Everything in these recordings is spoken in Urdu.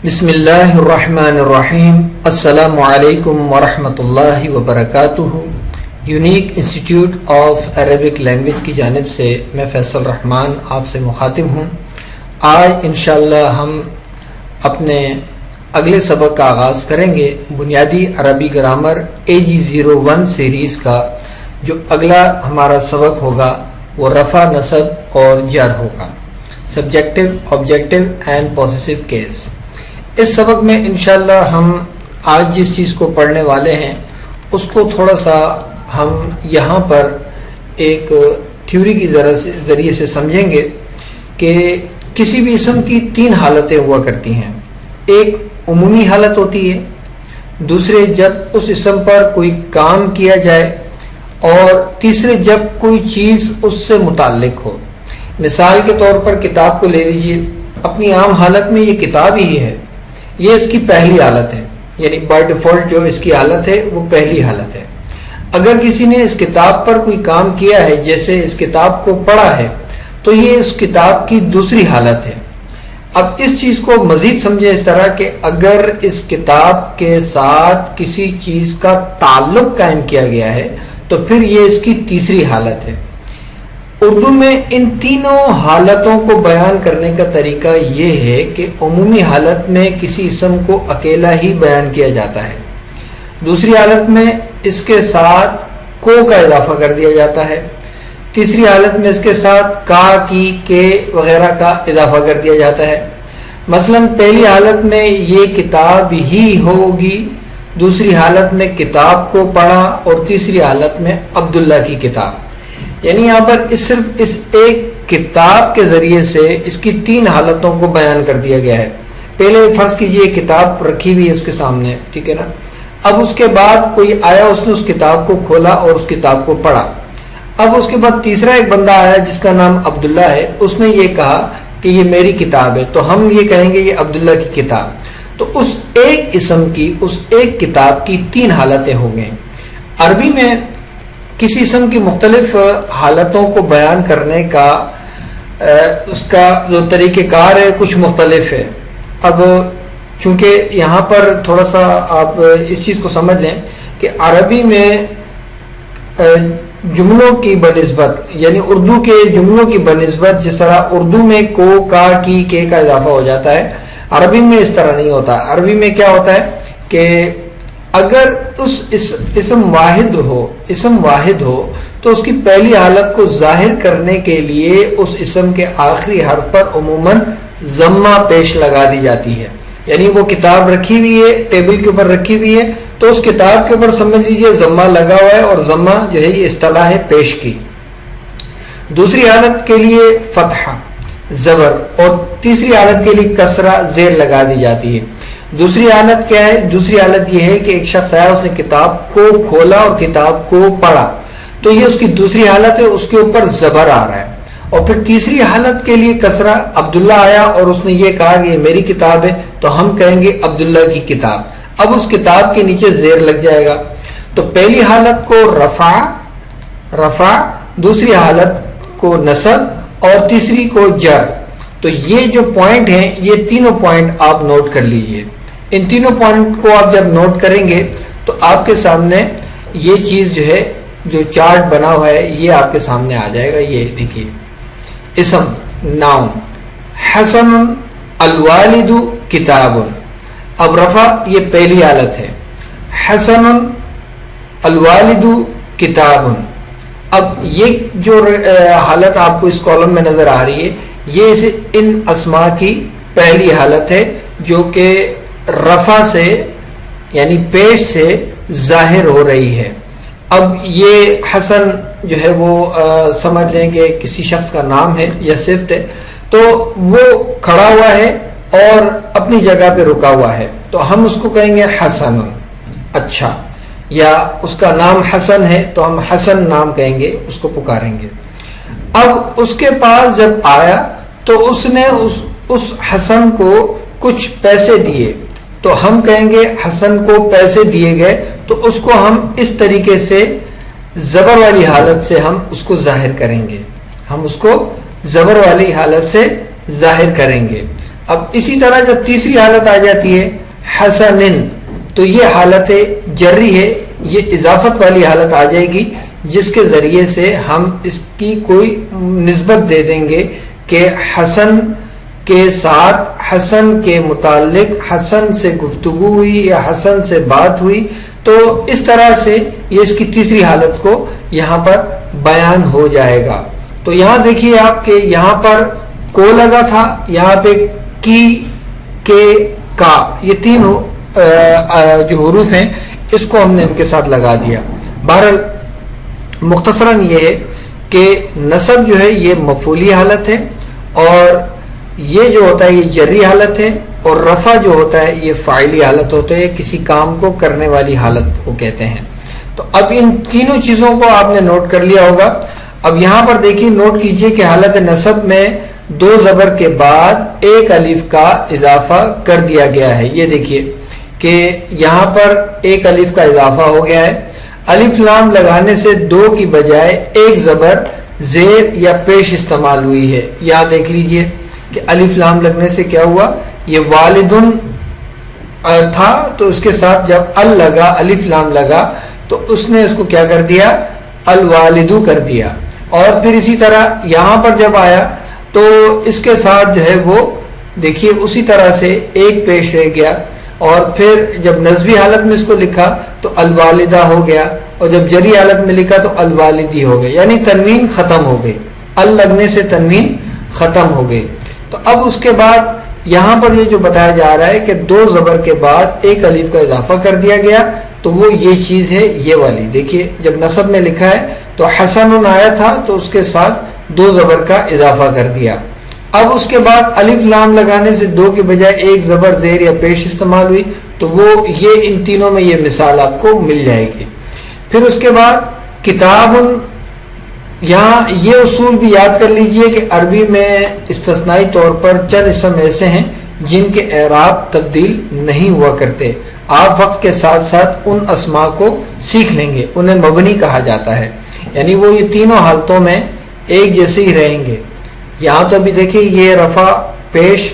بسم اللہ الرحمن الرحیم. السلام علیکم ورحمۃ اللہ وبرکاتہ. Unique institute of Arabic language کی جانب سے میں فیصل رحمان آپ سے مخاطب ہوں. آج انشاءاللہ ہم اپنے اگلے سبق کا آغاز کریں گے بنیادی عربی گرامر AG01 سیریز کا. جو اگلا ہمارا سبق ہوگا وہ رفع، نصب اور جر ہوگا، subjective, objective and possessive case. اس سبق میں انشاءاللہ ہم آج جس چیز کو پڑھنے والے ہیں اس کو تھوڑا سا ہم یہاں پر ایک تھیوری کی ذریعے سے سمجھیں گے کہ کسی بھی اسم کی تین حالتیں ہوا کرتی ہیں. ایک عمومی حالت ہوتی ہے، دوسرے جب اس اسم پر کوئی کام کیا جائے، اور تیسرے جب کوئی چیز اس سے متعلق ہو. مثال کے طور پر کتاب کو لے لیجئے. اپنی عام حالت میں یہ کتاب ہی ہے، یہ اس کی پہلی حالت ہے، یعنی بائی ڈیفالٹ جو اس کی حالت ہے وہ پہلی حالت ہے. اگر کسی نے اس کتاب پر کوئی کام کیا ہے، جیسے اس کتاب کو پڑھا ہے، تو یہ اس کتاب کی دوسری حالت ہے. اب اس چیز کو مزید سمجھیں اس طرح کہ اگر اس کتاب کے ساتھ کسی چیز کا تعلق قائم کیا گیا ہے تو پھر یہ اس کی تیسری حالت ہے. اردو میں ان تینوں حالتوں کو بیان کرنے کا طریقہ یہ ہے کہ عمومی حالت میں کسی اسم کو اکیلا ہی بیان کیا جاتا ہے، دوسری حالت میں اس کے ساتھ کو کا اضافہ کر دیا جاتا ہے، تیسری حالت میں اس کے ساتھ کا، کی، کے وغیرہ کا اضافہ کر دیا جاتا ہے. مثلا پہلی حالت میں یہ کتاب ہی ہوگی، دوسری حالت میں کتاب کو پڑھا، اور تیسری حالت میں عبداللہ کی کتاب. یعنی یہاں پر صرف اس ایک کتاب کے ذریعے سے اس کی تین حالتوں کو بیان کر دیا گیا ہے. پہلے فرض کیجئے کتاب رکھی ہوئی ہے اس کے سامنے، ٹھیک ہے نا. اب اس کے بعد کوئی آیا، اس نے اس کتاب کو کھولا اور اس کتاب کو پڑھا. اب اس کے بعد تیسرا ایک بندہ آیا جس کا نام عبداللہ ہے، اس نے یہ کہا کہ یہ میری کتاب ہے، تو ہم یہ کہیں گے یہ عبداللہ کی کتاب. تو اس ایک اسم کی، اس ایک کتاب کی تین حالتیں ہو گئیں. عربی میں کسی اسم کی مختلف حالتوں کو بیان کرنے کا اس کا جو طریقہ کار ہے کچھ مختلف ہے. اب چونکہ یہاں پر تھوڑا سا آپ اس چیز کو سمجھ لیں کہ عربی میں جملوں کی بنسبت، یعنی اردو کے جملوں کی بنسبت جس طرح اردو میں کو، کا، کی، کے کا اضافہ ہو جاتا ہے، عربی میں اس طرح نہیں ہوتا. عربی میں کیا ہوتا ہے کہ اگر اسم واحد ہو تو اس کی پہلی حالت کو ظاہر کرنے کے لیے اس اسم کے آخری حرف پر عموماً ضمہ پیش لگا دی جاتی ہے. یعنی وہ کتاب رکھی ہوئی ہے، ٹیبل کے اوپر رکھی ہوئی ہے، تو اس کتاب کے اوپر سمجھ لیجئے ضمہ لگا ہوا ہے، اور ضمہ جو ہے یہ اصطلاح ہے پیش کی. دوسری حالت کے لیے فتحہ، زبر، اور تیسری حالت کے لیے کسرہ، زیر لگا دی جاتی ہے. دوسری حالت کیا ہے؟ دوسری حالت یہ ہے کہ ایک شخص آیا، اس نے کتاب کو کھولا اور کتاب کو پڑھا، تو یہ اس کی دوسری حالت ہے، اس کے اوپر زبر آ رہا ہے. اور پھر تیسری حالت کے لیے کسرہ، عبداللہ آیا اور اس نے یہ کہا کہ یہ میری کتاب ہے، تو ہم کہیں گے عبداللہ کی کتاب. اب اس کتاب کے نیچے زیر لگ جائے گا. تو پہلی حالت کو رفع، دوسری حالت کو نصب اور تیسری کو جر. تو یہ جو پوائنٹ ہیں، یہ تینوں پوائنٹ آپ نوٹ کر لیجئے. ان تینوں پوائنٹ کو آپ جب نوٹ کریں گے تو آپ کے سامنے یہ چیز جو ہے، جو چارٹ بنا ہوا ہے، یہ آپ کے سامنے آ جائے گا. یہ دیکھیے، اسم، ناؤن، حسن الوالد کتاب. اب رفع یہ پہلی حالت ہے، حسن الوالد کتاب. اب یہ جو حالت آپ کو اس کالم میں نظر آ رہی ہے، یہ ان اسماء کی پہلی حالت ہے جو کہ رفع سے یعنی پیش سے ظاہر ہو رہی ہے. اب یہ حسن جو ہے وہ سمجھ لیں کہ کسی شخص کا نام ہے یا صفت ہے، تو وہ کھڑا ہوا ہے اور اپنی جگہ پہ رکا ہوا ہے، تو ہم اس کو کہیں گے حسن. اچھا، یا اس کا نام حسن ہے تو ہم حسن نام کہیں گے، اس کو پکاریں گے. اب اس کے پاس جب آیا تو اس نے اس حسن کو کچھ پیسے دیے، تو ہم کہیں گے حسن کو پیسے دیے گئے، تو اس کو ہم اس طریقے سے زبر والی حالت سے ہم اس کو ظاہر کریں گے. ہم اس کو زبر والی حالت سے ظاہر کریں گے. اب اسی طرح جب تیسری حالت آ جاتی ہے حسن، تو یہ حالت جری ہے، یہ اضافت والی حالت آ جائے گی، جس کے ذریعے سے ہم اس کی کوئی نسبت دے دیں گے کہ حسن کے ساتھ، حسن کے متعلق حسن سے گفتگو ہوئی یا حسن سے بات ہوئی، تو اس طرح سے یہ اس کی تیسری حالت کو یہاں پر بیان ہو جائے گا۔ تو یہاں دیکھیے آپ کہ یہاں پر کو لگا تھا، یہاں پہ کی، کے، کا، یہ تین جو حروف ہیں اس کو ہم نے ان کے ساتھ لگا دیا۔ بہرحال مختصراً یہ ہے کہ نصب جو ہے یہ مفعولی حالت ہے، اور یہ جو ہوتا ہے یہ جری حالت ہے، اور رفع جو ہوتا ہے یہ فاعلی حالت ہوتا ہے، کسی کام کو کرنے والی حالت کو کہتے ہیں۔ تو اب ان تینوں چیزوں کو آپ نے نوٹ کر لیا ہوگا۔ اب یہاں پر دیکھیے، نوٹ کیجئے کہ حالت نصب میں دو زبر کے بعد ایک الف کا اضافہ کر دیا گیا ہے۔ یہ دیکھیے کہ یہاں پر ایک الف کا اضافہ ہو گیا ہے۔ الف لام لگانے سے دو کی بجائے ایک زبر زیر یا پیش استعمال ہوئی ہے۔ یہاں دیکھ لیجئے کہ الف لام لگنے سے کیا ہوا، یہ والدن تھا تو اس کے ساتھ جب ال لگا، الف لام لگا، تو اس نے اس کو کیا کر دیا، الوالدو کر دیا۔ اور پھر اسی طرح یہاں پر جب آیا تو اس کے ساتھ جو ہے وہ دیکھیے اسی طرح سے ایک پیش رہ گیا، اور پھر جب نصبی حالت میں اس کو لکھا تو الوالدہ ہو گیا، اور جب جری حالت میں لکھا تو الوالدی ہو گیا، یعنی تنوین ختم ہو گئی، ال لگنے سے تنوین ختم ہو گئی۔ تو اب اس کے بعد یہاں پر یہ جو بتایا جا رہا ہے کہ دو زبر کے بعد ایک الف کا اضافہ کر دیا گیا، تو وہ یہ چیز ہے، یہ والی دیکھیے جب نصب میں لکھا ہے تو حسن آیا تھا تو اس کے ساتھ دو زبر کا اضافہ کر دیا۔ اب اس کے بعد الف لام لگانے سے دو کے بجائے ایک زبر زیر یا پیش استعمال ہوئی، تو وہ یہ ان تینوں میں یہ مثال آپ کو مل جائے گی۔ پھر اس کے بعد کتاب، یہاں یہ اصول بھی یاد کر لیجئے کہ عربی میں استثنائی طور پر چند اسم ایسے ہیں جن کے اعراب تبدیل نہیں ہوا کرتے۔ آپ وقت کے ساتھ ساتھ ان اسماء کو سیکھ لیں گے، انہیں مبنی کہا جاتا ہے، یعنی وہ یہ تینوں حالتوں میں ایک جیسے ہی رہیں گے۔ یہاں تو ابھی دیکھیں یہ رفع، پیش،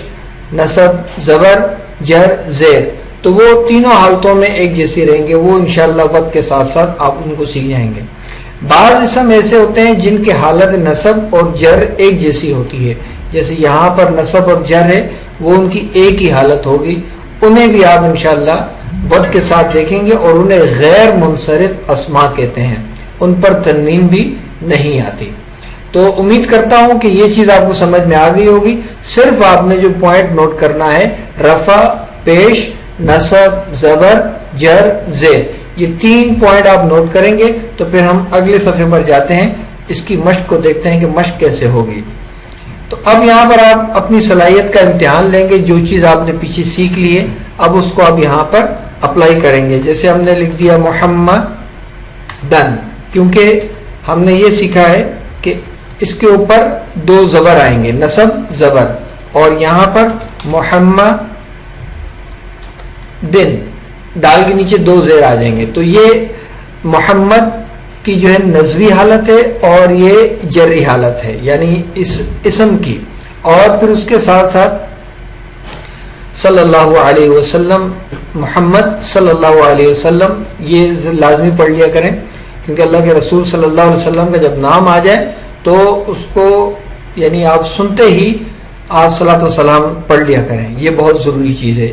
نصب، زبر، جر، زیر، تو وہ تینوں حالتوں میں ایک جیسے رہیں گے، وہ انشاءاللہ وقت کے ساتھ ساتھ آپ ان کو سیکھ جائیں گے۔ بعض اسم ایسے ہوتے ہیں جن کے حالت نصب اور جر ایک جیسی ہوتی ہے، جیسے یہاں پر نصب اور جر ہے، وہ ان کی ایک ہی حالت ہوگی، انہیں بھی آپ انشاءاللہ وقت کے ساتھ دیکھیں گے، اور انہیں غیر منصرف اسماء کہتے ہیں، ان پر تنوین بھی نہیں آتی۔ تو امید کرتا ہوں کہ یہ چیز آپ کو سمجھ میں آ گئی ہوگی۔ صرف آپ نے جو پوائنٹ نوٹ کرنا ہے، رفع، پیش، نصب، زبر، جر، زیر، یہ تین پوائنٹ آپ نوٹ کریں گے تو پھر ہم اگلے صفحے پر جاتے ہیں، اس کی مشق کو دیکھتے ہیں کہ مشق کیسے ہوگی۔ تو اب یہاں پر آپ اپنی صلاحیت کا امتحان لیں گے، جو چیز آپ نے پیچھے سیکھ لی ہے اب اس کو آپ یہاں پر اپلائی کریں گے۔ جیسے ہم نے لکھ دیا محمدن، کیونکہ ہم نے یہ سیکھا ہے کہ اس کے اوپر دو زبر آئیں گے، نصب، زبر، اور یہاں پر محمد دن ڈال کے نیچے دو زیر آ جائیں گے، تو یہ محمد کی جو ہے نصبی حالت ہے اور یہ جری حالت ہے، یعنی اس اسم کی، اور پھر اس کے ساتھ ساتھ صلی اللہ علیہ وسلم، محمد صلی اللہ علیہ وسلم، یہ لازمی پڑھ لیا کریں، کیونکہ اللہ کے رسول صلی اللہ علیہ وسلم کا جب نام آ جائے تو اس کو یعنی آپ سنتے ہی آپ صلاۃ و سلام پڑھ لیا کریں، یہ بہت ضروری چیز ہے،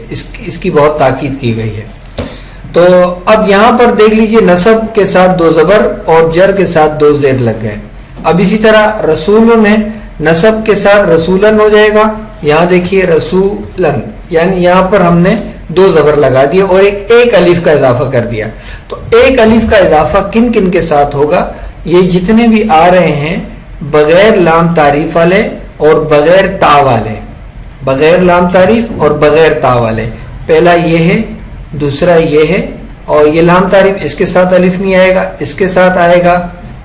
اس کی بہت تاکید کی گئی ہے۔ تو اب یہاں پر دیکھ لیجئے نصب کے ساتھ دو زبر اور جر کے ساتھ دو زیر لگ گئے۔ اب اسی طرح رسول میں نصب کے ساتھ رسولن ہو جائے گا، یہاں دیکھیے رسولن، یعنی یہاں پر ہم نے دو زبر لگا دیے اور ایک الف کا اضافہ کر دیا۔ تو ایک الف کا اضافہ کن کن کے ساتھ ہوگا؟ یہ جتنے بھی آ رہے ہیں بغیر لام تعریف والے اور بغیر تا والے، بغیر لام تعریف اور بغیر تا والے، پہلا یہ ہے، دوسرا یہ ہے، اور یہ لام تعریف اس کے ساتھ الف نہیں آئے گا، اس کے ساتھ آئے گا،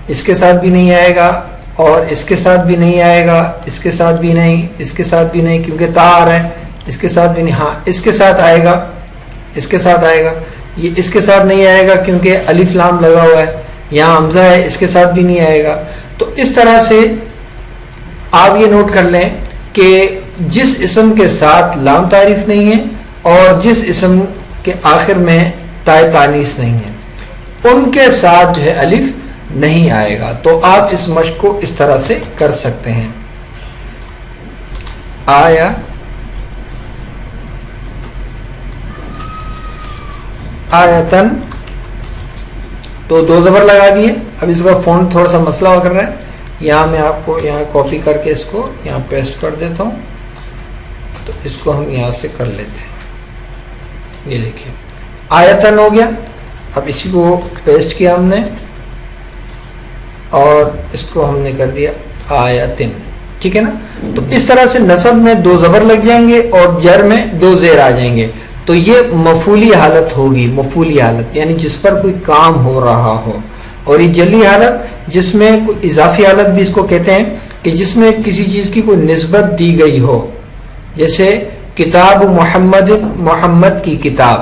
اس کے ساتھ بھی نہیں آئے گا، اور اس کے ساتھ بھی نہیں آئے گا، اس کے ساتھ بھی نہیں، اس کے ساتھ بھی نہیں، کیونکہ تا آ رہا ہے، اس کے ساتھ بھی نہیں، ہاں اس کے ساتھ آئے گا، اس کے ساتھ آئے گا، یہ اس کے ساتھ نہیں آئے گا کیونکہ الف لام لگا ہوا ہے، یہاں حمزہ ہے، اس کے ساتھ بھی نہیں آئے گا۔ تو اس طرح سے آپ یہ نوٹ کر لیں کہ جس اسم کے ساتھ لام تعریف نہیں ہے اور جس اسم کے آخر میں تائے تانیث نہیں ہے ان کے ساتھ جو ہے الف نہیں آئے گا. تو آپ اس مشق کو اس طرح سے کر سکتے ہیں. آیا آیتن تو دو زبر لگا دیے. اب اس کا فونٹ تھوڑا سا مسئلہ ہو کر رہا ہے. یہاں میں آپ کو یہاں کاپی کر کے اس کو یہاں پیسٹ کر دیتا ہوں. تو اس کو ہم یہاں سے کر لیتے ہیں. یہ دیکھیے آیتن ہو گیا. اب اسی کو پیسٹ کیا ہم نے اور اس کو ہم نے کر دیا آیتن. ٹھیک ہے نا. تو اس طرح سے نصب میں دو زبر لگ جائیں گے اور جر میں دو زیر آ جائیں گے. تو یہ مفعولی حالت ہوگی. مفعولی حالت یعنی جس پر کوئی کام ہو رہا ہو. اور یہ جلی حالت جس میں کوئی اضافی حالت بھی اس کو کہتے ہیں کہ جس میں کسی چیز کی کوئی نسبت دی گئی ہو. جیسے کتاب محمد محمد کی کتاب.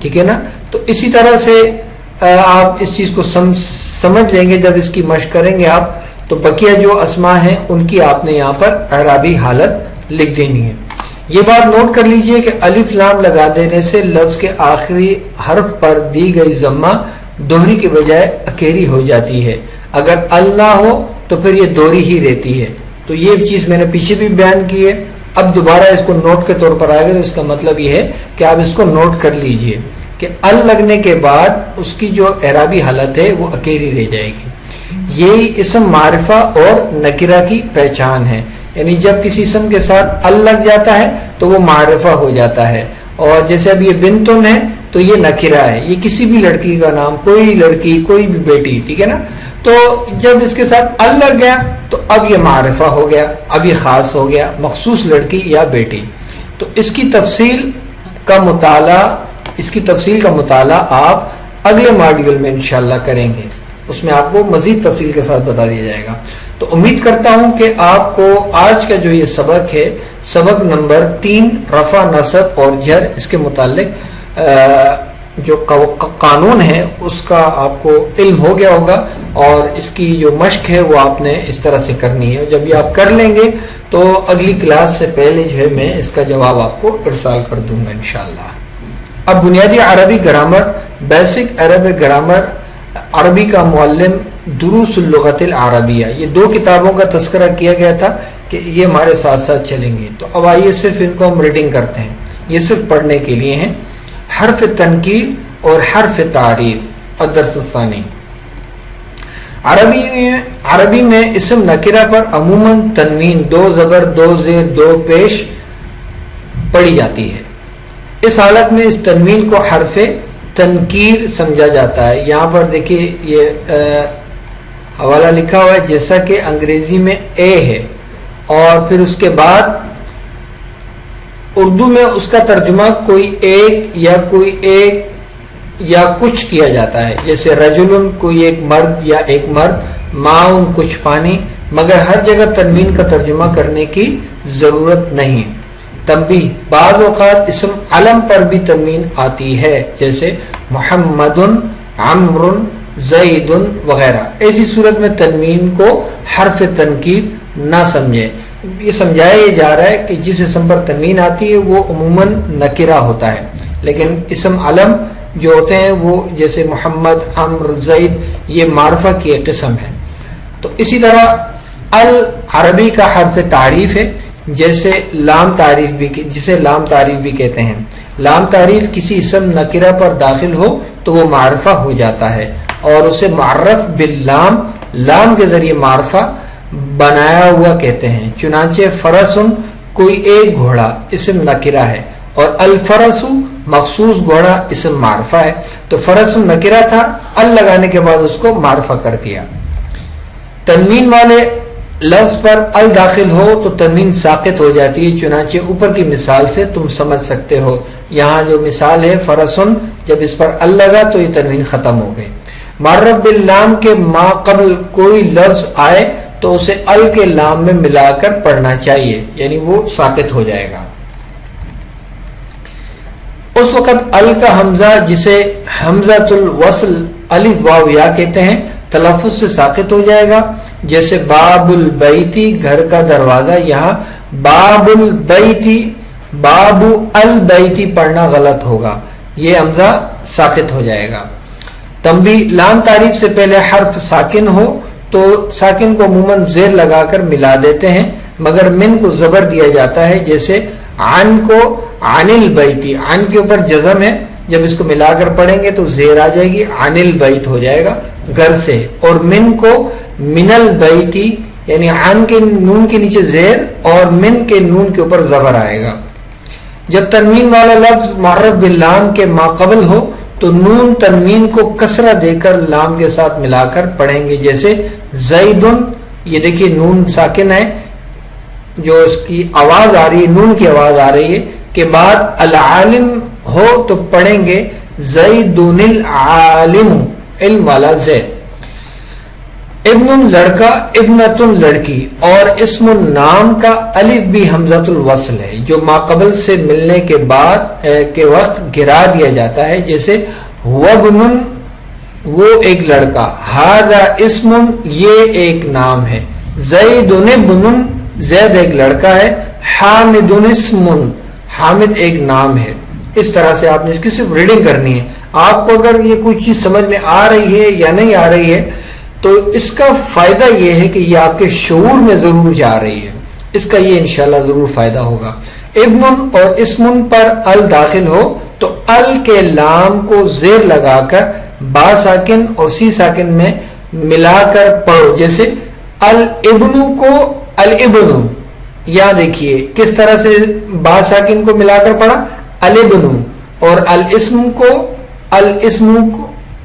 ٹھیک ہے نا. تو اسی طرح سے آپ اس چیز کو سمجھ لیں گے جب اس کی مشق کریں گے آپ. تو بقیہ جو اسماء ہیں ان کی آپ نے یہاں پر اعرابی حالت لکھ دینی ہے. یہ بات نوٹ کر لیجئے کہ الف لام لگا دینے سے لفظ کے آخری حرف پر دی گئی ضمہ دوہری کے بجائے اکیری ہو جاتی ہے. اگر ال نہ ہو تو پھر یہ دوہری ہی رہتی ہے. تو یہ چیز میں نے پیچھے بھی بیان کی ہے. اب دوبارہ اس کو نوٹ کے طور پر آئے گا تو اس کا مطلب یہ ہے کہ آپ اس کو نوٹ کر لیجئے کہ ال لگنے کے بعد اس کی جو اعرابی حالت ہے وہ اکیری رہ جائے گی. یہی اسم معرفہ اور نکرہ کی پہچان ہے. یعنی جب کسی اسم کے ساتھ ال لگ جاتا ہے تو وہ معرفہ ہو جاتا ہے. اور جیسے اب یہ بنتن ہے تو یہ نکرہ ہے. یہ کسی بھی لڑکی کا نام, کوئی لڑکی کوئی بھی بیٹی. ٹھیک ہے نا. تو جب اس کے ساتھ ال لگ گیا تو اب یہ معرفہ ہو گیا, اب یہ خاص ہو گیا, مخصوص لڑکی یا بیٹی. تو اس کی تفصیل کا مطالعہ آپ اگلے ماڈیول میں انشاءاللہ کریں گے. اس میں آپ کو مزید تفصیل کے ساتھ بتا دیا جائے گا. تو امید کرتا ہوں کہ آپ کو آج کا جو یہ سبق ہے, سبق نمبر 3 رفع نصب اور جر, اس کے متعلق جو قانون ہے اس کا آپ کو علم ہو گیا ہوگا. اور اس کی جو مشق ہے وہ آپ نے اس طرح سے کرنی ہے. جب یہ آپ کر لیں گے تو اگلی کلاس سے پہلے جو ہے میں اس کا جواب آپ کو ارسال کر دوں گا انشاءاللہ. اب بنیادی عربی گرامر, بیسک عربی گرامر, عربی کا معلم, دروس اللغت العربیہ, یہ 2 کتابوں کا تذکرہ کیا گیا تھا کہ یہ ہمارے ساتھ ساتھ چلیں گے. تو اب آئیے صرف ان کو ہم ریڈنگ کرتے ہیں. یہ صرف پڑھنے کے لیے ہیں. حرف تنکیر اور حرف تعریف. الدرس الثانی. عربی میں اسم نکرہ پر عموماً تنوین 2 زبر 2 زیر 2 پیش پڑھی جاتی ہے. اس حالت میں اس تنوین کو حرف تنکیر سمجھا جاتا ہے. یہاں پر دیکھیے یہ حوالہ لکھا ہوا ہے جیسا کہ انگریزی میں اے ہے اور پھر اس کے بعد اردو میں اس کا ترجمہ کوئی ایک یا کچھ کیا جاتا ہے. جیسے رجل کوئی ایک مرد یا ایک مرد, ماؤن کچھ پانی, مگر ہر جگہ تنوین کا ترجمہ کرنے کی ضرورت نہیں. تنبیہ, بعض اوقات اسم علم پر بھی تنوین آتی ہے جیسے محمد, عمر, زید وغیرہ. ایسی صورت میں تنوین کو حرف تنکیر نہ سمجھے. یہ سمجھایا جا رہا ہے کہ جس اسم پر تنوین آتی ہے وہ عموماً نکرہ ہوتا ہے, لیکن اسم علم جو ہوتے ہیں وہ جیسے محمد, عمر, زید, یہ معرفہ کی ایک قسم ہے. تو اسی طرح عربی کا حرف تعریف ہے جیسے جسے لام تعریف بھی کہتے ہیں. لام تعریف کسی اسم نکرہ پر داخل ہو تو وہ معرفہ ہو جاتا ہے اور اسے معرف باللام, لام کے ذریعے معرفہ بنایا ہوا کہتے ہیں. چنانچہ فرسن کوئی ایک گھوڑا اسم نکرہ ہے اور الفرس مخصوص گھوڑا اسم معرفہ ہے. تو فرس نکرہ تھا, ال لگانے کے بعد اس کو معرفہ کر دیا. تنوین والے لفظ پر ال داخل ہو تو تنوین ساقط ہو جاتی ہے. چنانچہ اوپر کی مثال سے تم سمجھ سکتے ہو. یہاں جو مثال ہے فرسن, جب اس پر ال لگا تو یہ تنوین ختم ہو گئی. معرف باللام کے ما قبل کوئی لفظ آئے تو اسے ال کے لام میں ملا کر پڑھنا چاہیے, یعنی وہ ساقط ہو جائے گا. اس وقت ال کا حمزہ جسے حمزۃ الوصل الف واو یا کہتے ہیں تلفظ سے ساقط ہو جائے گا. جیسے باب البیتی گھر کا دروازہ, یہاں باب البیتی، باب البیتی پڑھنا غلط ہوگا، یہ حمزہ ساقط ہو جائے گا. تنبیہ، لام تعریف سے پہلے حرف ساکن ہو تو ساکن کو عموماً زیر لگا کر ملا دیتے ہیں، مگر من کو زبر دیا جاتا ہے. جیسے عن کو عن البیتی، عن کے اوپر جزم ہے، جب اس کو ملا کر پڑھیں گے تو زیر آ جائے گی، عن البیت ہو جائے گا گھر سے. اور من کو من البیتی، یعنی عن کے نون کے نیچے زیر اور من کے نون کے اوپر زبر آئے گا. جب تنوین والا لفظ معرف باللام کے ماقبل ہو تو نون تنوین کو کسرہ دے کر لام کے ساتھ ملا کر پڑھیں گے. جیسے زیدن، یہ دیکھیے نون ساکن ہے، جو اس کی آواز آ رہی ہے، نون کی آواز آ رہی ہے، کے بعد العالم ہو تو پڑھیں گے زیدن العالم، علم والا زید. ابن لڑکا، ابنتن لڑکی، اور اسم نام کا الف بھی حمزۃ الوصل ہے جو ماقبل سے ملنے کے بعد کے وقت گرا دیا جاتا ہے. جیسے وابن، وہ ایک لڑکا، ھذا اسم، یہ ایک نام ہے، زیدن ابن، زید ایک لڑکا ہے، حامد اسم، حامد ایک نام ہے. اس طرح سے آپ نے اس کی صرف ریڈنگ کرنی ہے. آپ کو اگر یہ کوئی چیز سمجھ میں آ رہی ہے یا نہیں آ رہی ہے تو اس کا فائدہ یہ ہے کہ یہ آپ کے شعور میں ضرور جا رہی ہے، اس کا یہ انشاءاللہ ضرور فائدہ ہوگا. ابن اور اسم پر ال داخل ہو تو ال کے لام کو زیر لگا کر با ساکن اور سی ساکن میں ملا کر پڑھو. جیسے الابن کو الابن، یہاں دیکھیے کس طرح سے با ساکن کو ملا کر پڑھا، الابن، اور الاسم کو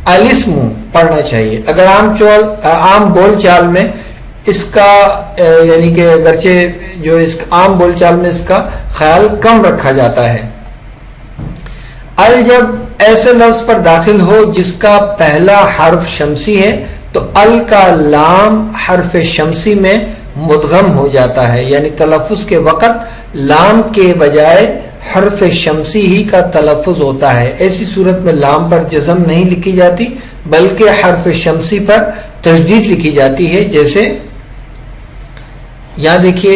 الاسم پڑھنا چاہیے. اگر عام بول چال میں اس کا یعنی کہ اگرچہ جو اس عام بول چال میں اس کا خیال کم رکھا جاتا ہے. ال جب ایسے لفظ پر داخل ہو جس کا پہلا حرف شمسی ہے تو ال کا لام حرف شمسی میں مدغم ہو جاتا ہے، یعنی تلفظ کے وقت لام کے بجائے حرف شمسی ہی کا تلفظ ہوتا ہے. ایسی صورت میں لام پر جزم نہیں لکھی جاتی بلکہ حرف شمسی پر تشدید لکھی جاتی ہے. جیسے یہاں دیکھیے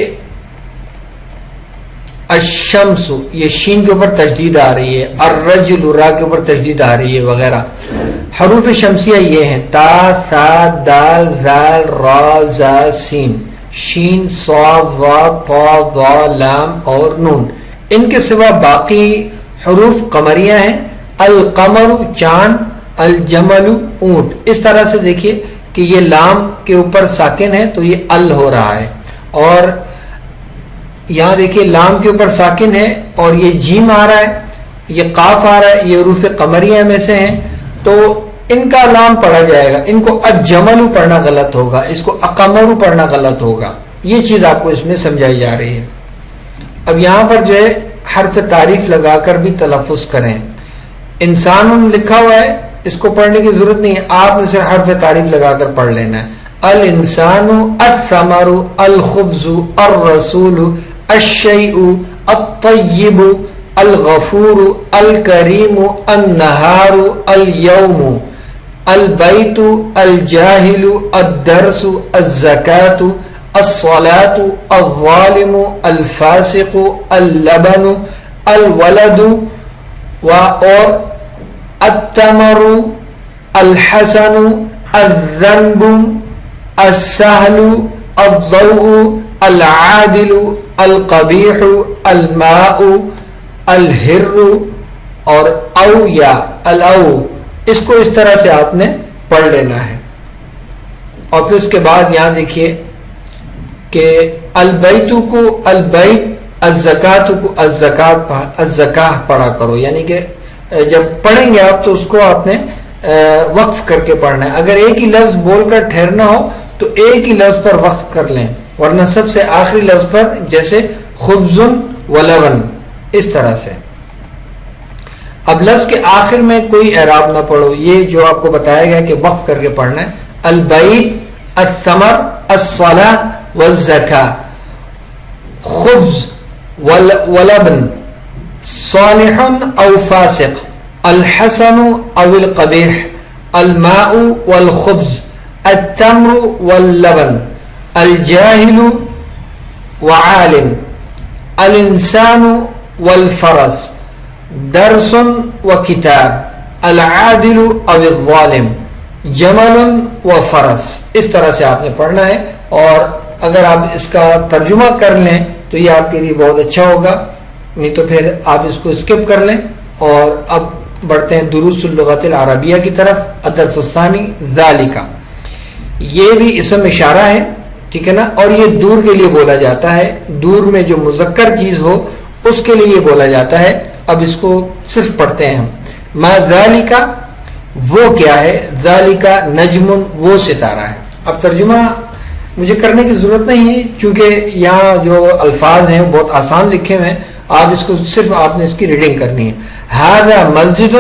الشمس، یہ شین کے اوپر تشدید آ رہی ہے، الرجل، را کے اوپر تشدید آ رہی ہے وغیرہ. حروف شمسیہ یہ ہیں تا، ثا، دال، ذال، را، زا، سین، شین، صاد، ضا، طا، ظا، لام اور نون. ان کے سوا باقی حروف قمریہ ہیں. القمر چاند، الجمل اونٹ. اس طرح سے دیکھیے کہ یہ لام کے اوپر ساکن ہے تو یہ ال ہو رہا ہے، اور یہاں دیکھیے لام کے اوپر ساکن ہے اور یہ جیم آ رہا ہے، یہ قاف آ رہا ہے، یہ حروف قمریہ میں سے ہیں تو ان کا لام پڑھا جائے گا. ان کو الجمل پڑھنا غلط ہوگا، اس کو اقمر پڑھنا غلط ہوگا. یہ چیز آپ کو اس میں سمجھائی جا رہی ہے. اب یہاں پر جو ہے حرف تعریف لگا کر بھی تلفظ کریں. انسان لکھا ہوا ہے، اس کو پڑھنے کی ضرورت نہیں ہے، آپ نے صرف حرف تعریف لگا کر پڑھ لینا ہے. الانسان، الثمر، الخبز، الرسول، الشیء، الطیب، الغفور، الکریم، النہار، اليوم، البیت، الجاہل، الدرس، الزکاة، الصلاة، الظالم، الفاسق، اللبن، الولد، اور التمر، الحسن، الذنب، السهل، الضوء، العادل، القبیح، الماء، الہر اور او یا الاو. اس کو اس طرح سے آپ نے پڑھ لینا ہے. اور پھر اس کے بعد یہاں دیکھیے کہ البیت کو البیت، الزکات کو الزکاہ پڑھا کرو، یعنی کہ جب پڑھیں گے آپ تو اس کو آپ نے وقف کر کے پڑھنا ہے. اگر ایک ہی لفظ بول کر ٹھہرنا ہو تو ایک ہی لفظ پر وقف کر لیں، ورنہ سب سے آخری لفظ پر، جیسے خبز ولبن، اس طرح سے. اب لفظ کے آخر میں کوئی اعراب نہ پڑھو، یہ جو آپ کو بتایا گیا کہ وقف کر کے پڑھنا ہے. البیت، الثمر، الصلاۃ والزکاۃ، خبز ولبن، صالح او فاسق، الحسن او القبیح، الماء والخبز، التمر واللبن، الجاہل وعالم، الانسان والفرس درس و کتاب العادل او الظالم جمل و فرس. اس طرح سے آپ نے پڑھنا ہے، اور اگر آپ اس کا ترجمہ کر لیں تو یہ آپ کے لیے بہت اچھا ہوگا، نہیں تو پھر آپ اس کو اسکپ کر لیں. اور اب بڑھتے ہیں دروس اللغت العربیہ کی طرف. الدرس الثانی ذالک، یہ بھی اسم اشارہ ہے، ٹھیک ہے نا، اور یہ دور کے لیے بولا جاتا ہے. دور میں جو مذکر چیز ہو اس کے لیے یہ بولا جاتا ہے. اب اس کو صرف پڑھتے ہیں ہم. ما ذالک، وہ کیا ہے؟ ذالک نجم، وہ ستارہ ہے. اب ترجمہ مجھے کرنے کی ضرورت نہیں ہے چونکہ یہاں جو الفاظ ہیں بہت آسان لکھے ہوئے ہیں. آپ اس کو صرف آپ نے اس کی ریڈنگ کرنی ہے. ھذا مسجد،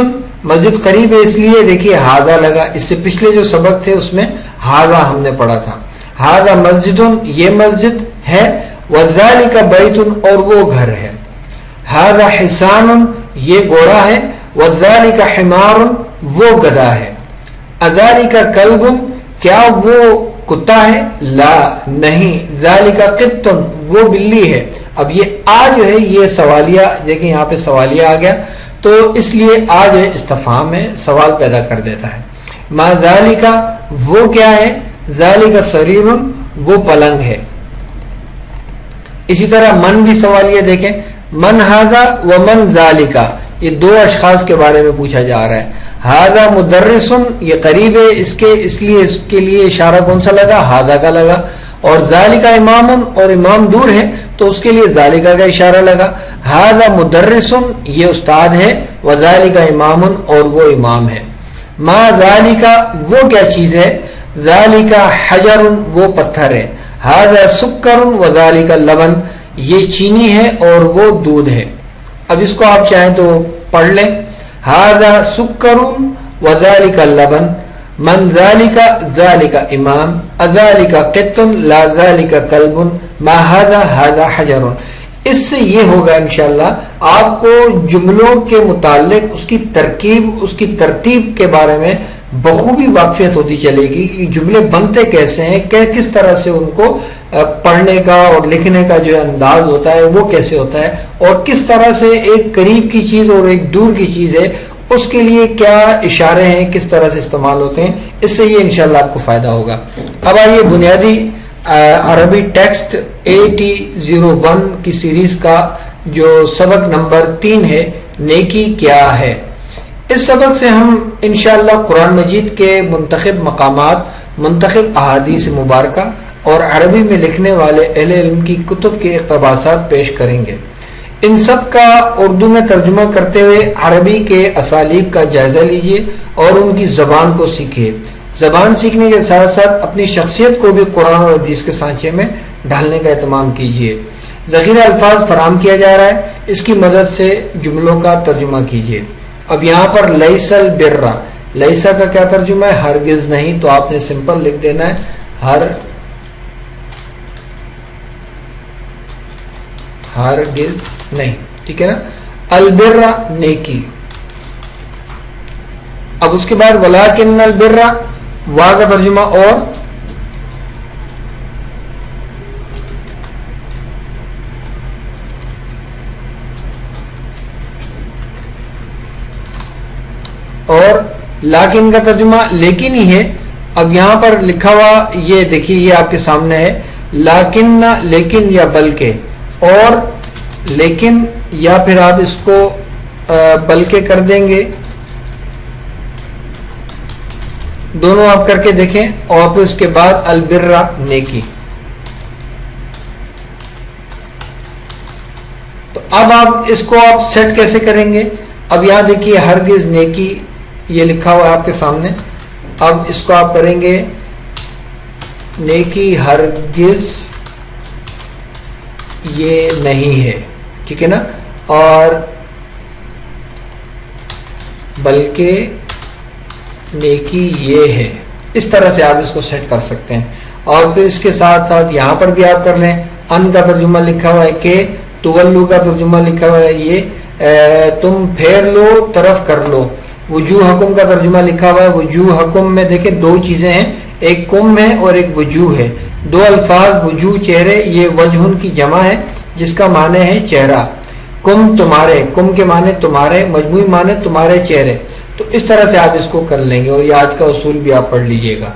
مسجد قریب ہے اس لیے دیکھیے ھذا لگا. اس سے پچھلے جو سبق تھے اس میں ھذا ہم نے پڑھا تھا. ھذا مسجد، یہ مسجد ہے. وذالک بیت، اور وہ گھر ہے. ھذا حصان، یہ گھوڑا ہے. وذالک حمار، وہ گدھا ہے. اذالک کلب، کیا وہ کتا ہے؟ لا، نہیں. ذالک قط، وہ بلی ہے. اب یہ آ جو ہے یہ سوالیہ، دیکھیں یہاں پہ سوالیہ آ گیا تو اس لیے آ جو ہے استفہام ہے، سوال پیدا کر دیتا ہے. ما ذالک، وہ کیا ہے؟ ذالک سریر، وہ پلنگ ہے. اسی طرح من بھی سوالیہ دیکھیں. من ھذا و من ذالک، یہ دو اشخاص کے بارے میں پوچھا جا رہا ہے. ھذا مدرس، یہ قریب ہے اس کے، اس لیے اس کے لیے اشارہ کون سا لگا؟ ھذا کا لگا. اور ذالک امام، اور امام دور ہے تو اس کے لیے ذالک کا اشارہ لگا. ھذا مدرس، یہ استاد ہے. وذالک امام، اور وہ امام ہے. ما ذالک، وہ کیا چیز ہے؟ ذالک حجر، وہ پتھر ہے. ھذا سکر وذالک لبن، یہ چینی ہے اور وہ دودھ ہے. اب اس کو آپ چاہیں تو پڑھ لیں. ھذا سکر وذالک لبن من ذالک، ذالک امام. اذالک قط لا ذالک کلب ما ھذا ھذا حجر. اس سے یہ ہوگا انشاءاللہ آپ کو جملوں کے متعلق اس کی ترکیب، اس کی ترتیب کے بارے میں بخوبی واقفیت ہوتی چلے گی کہ جملے بنتے کیسے ہیں، کس طرح سے ان کو پڑھنے کا اور لکھنے کا جو انداز ہوتا ہے وہ کیسے ہوتا ہے، اور کس طرح سے ایک قریب کی چیز اور ایک دور کی چیز ہے اس کے لیے کیا اشارے ہیں، کس طرح سے استعمال ہوتے ہیں. اس سے یہ انشاءاللہ آپ کو فائدہ ہوگا. اب آئیے بنیادی عربی ٹیکسٹ 8001 کی سیریز کا جو سبق نمبر 3 ہے، نیکی کیا ہے. اس سبق سے ہم انشاءاللہ قرآن مجید کے منتخب مقامات، منتخب احادیث مبارکہ اور عربی میں لکھنے والے اہل علم کی کتب کے اقتباسات پیش کریں گے. ان سب کا اردو میں ترجمہ کرتے ہوئے عربی کے اسالیب کا جائزہ لیجیے اور ان کی زبان کو سیکھیے. زبان سیکھنے کے ساتھ ساتھ اپنی شخصیت کو بھی قرآن اور حدیث کے سانچے میں ڈھالنے کا اہتمام کیجیے. ذخیرہ الفاظ فراہم کیا جا رہا ہے، اس کی مدد سے جملوں کا ترجمہ کیجیے. اب یہاں پر لیس البر، لیسا کا کیا ترجمہ ہے؟ ہرگز نہیں. تو آپ نے سمپل لکھ دینا ہے ہرگز نہیں، ٹھیک ہے نا. البر، نیکی. اب اس کے بعد ولکن البر، وا کا ترجمہ اور لیکن کا ترجمہ لیکن ہی ہے. اب یہاں پر لکھا ہوا یہ دیکھیے، یہ آپ کے سامنے ہے. لیکن، لیکن یا بلکہ، اور لیکن یا پھر آپ اس کو بلکہ کر دیں گے، دونوں آپ کر کے دیکھیں. اور پھر اس کے بعد البر، نیکی. تو اب آپ اس کو آپ سیٹ کیسے کریں گے؟ اب یہاں دیکھیے ہرگز نیکی یہ لکھا ہوا ہے آپ کے سامنے. اب اس کو آپ کریں گے نیکی ہرگز یہ نہیں ہے، ٹھیک ہے نا، اور بلکہ نیکی یہ ہے. اس طرح سے آپ اس کو سیٹ کر سکتے ہیں. اور پھر اس کے ساتھ ساتھ یہاں پر بھی آپ کر لیں. ان کا ترجمہ لکھا ہوا ہے کہ، تولو کا ترجمہ لکھا ہوا ہے یہ تم پھیر لو، طرف کر لو. وجوہکم کا ترجمہ لکھا ہوا ہے. وجوہکم میں دیکھیں دو چیزیں ہیں، ایک کم ہے اور ایک وجوہ ہے. دو الفاظ وجوہ چہرے، یہ وجہن کی جمع ہے. جس کا معنی ہے چہرہ. کم تمہارے، کم کے معنی تمہارے، مجموعی معنی تمہارے چہرے. تو اس طرح سے آپ اس کو کر لیں گے اور یہ آج کا اصول بھی آپ پڑھ لیجئے گا.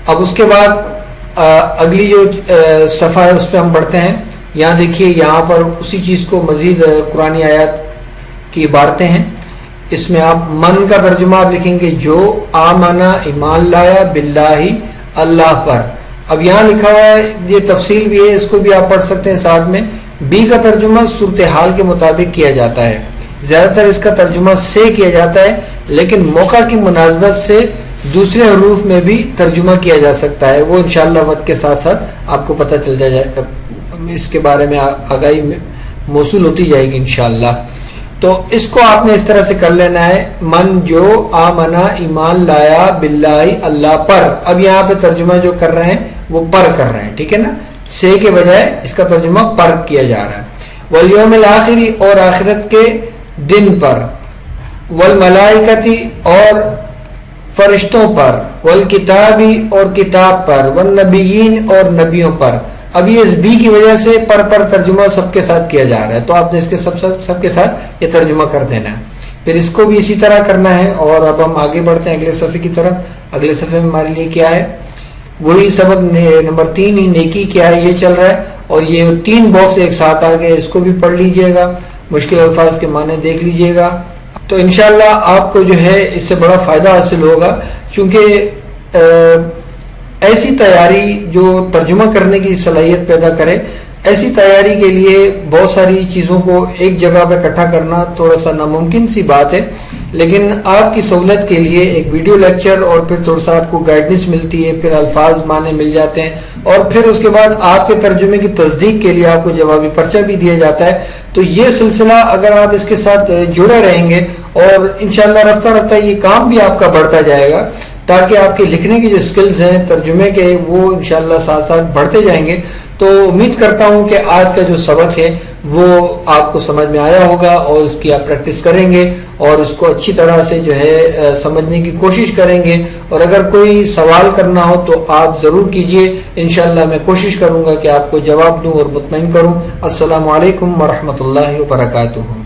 اب اس کے بعد اگلی جو صفحہ ہے اس پہ ہم بڑھتے ہیں. یہاں دیکھیے یہاں پر اسی چیز کو مزید قرآنی آیات کی عبارتیں ہیں. اس میں آپ من کا ترجمہ آپ لکھیں گے جو آمنا ایمان لایا باللہ اللہ پر. اب یہاں لکھا ہوا ہے یہ تفصیل بھی ہے، اس کو بھی آپ پڑھ سکتے ہیں ساتھ میں. بی کا ترجمہ صورتحال کے مطابق کیا جاتا ہے. زیادہ تر اس کا ترجمہ سے کیا جاتا ہے، لیکن موقع کی مناسبت سے دوسرے حروف میں بھی ترجمہ کیا جا سکتا ہے. وہ انشاءاللہ وقت کے ساتھ ساتھ آپ کو پتہ چل جائے گا، اس کے بارے میں آگاہی موصول ہوتی جائے گی انشاءاللہ. تو اس کو آپ نے اس طرح سے کر لینا ہے، من جو آمنا ایمان لایا باللہ اللہ پر. اب یہاں پہ ترجمہ جو کر رہے ہیں وہ پر کر رہے ہیں، ٹھیک ہے نا، سے کے بجائے اس کا ترجمہ پر کیا جا رہا ہے. والیوم الآخری اور آخرت کے دن پر، والملائکتی اور فرشتوں پر، والکتابی اور کتاب پر، والنبیین اور نبیوں پر. اب یہ اس بی کی وجہ سے پر ترجمہ سب کے ساتھ کیا جا رہا ہے، تو آپ نے اس کے سب کے ساتھ یہ ترجمہ کر دینا ہے. پھر اس کو بھی اسی طرح کرنا ہے. اور اب ہم آگے بڑھتے ہیں اگلے صفحے کی طرف. اگلے صفحے میں ہمارے لیے کیا ہے، وہی سبق نمبر 3 ہی نیکی کیا ہے یہ چل رہا ہے. اور یہ 3 باکس ایک ساتھ آ گئے، اس کو بھی پڑھ لیجئے گا، مشکل الفاظ کے معنی دیکھ لیجئے گا. تو انشاءاللہ آپ کو جو ہے اس سے بڑا فائدہ حاصل ہوگا، چونکہ ایسی تیاری جو ترجمہ کرنے کی صلاحیت پیدا کرے، ایسی تیاری کے لیے بہت ساری چیزوں کو ایک جگہ پہ اکٹھا کرنا تھوڑا سا ناممکن سی بات ہے. لیکن آپ کی سہولت کے لیے ایک ویڈیو لیکچر اور پھر تھوڑا سا آپ کو گائیڈنس ملتی ہے، پھر الفاظ معنی مل جاتے ہیں، اور پھر اس کے بعد آپ کے ترجمے کی تصدیق کے لیے آپ کو جوابی پرچہ بھی دیا جاتا ہے. تو یہ سلسلہ اگر آپ اس کے ساتھ جڑے رہیں گے اور انشاءاللہ رفتہ رفتہ یہ کام بھی آپ کا بڑھتا جائے گا، تاکہ آپ کے لکھنے کی جو سکلز ہیں ترجمے کے وہ انشاءاللہ ساتھ ساتھ بڑھتے جائیں گے. تو امید کرتا ہوں کہ آج کا جو سبق ہے وہ آپ کو سمجھ میں آیا ہوگا اور اس کی آپ پریکٹس کریں گے اور اس کو اچھی طرح سے جو ہے سمجھنے کی کوشش کریں گے. اور اگر کوئی سوال کرنا ہو تو آپ ضرور کیجئے، انشاءاللہ میں کوشش کروں گا کہ آپ کو جواب دوں اور مطمئن کروں. السلام علیکم ورحمۃ اللہ وبرکاتہ.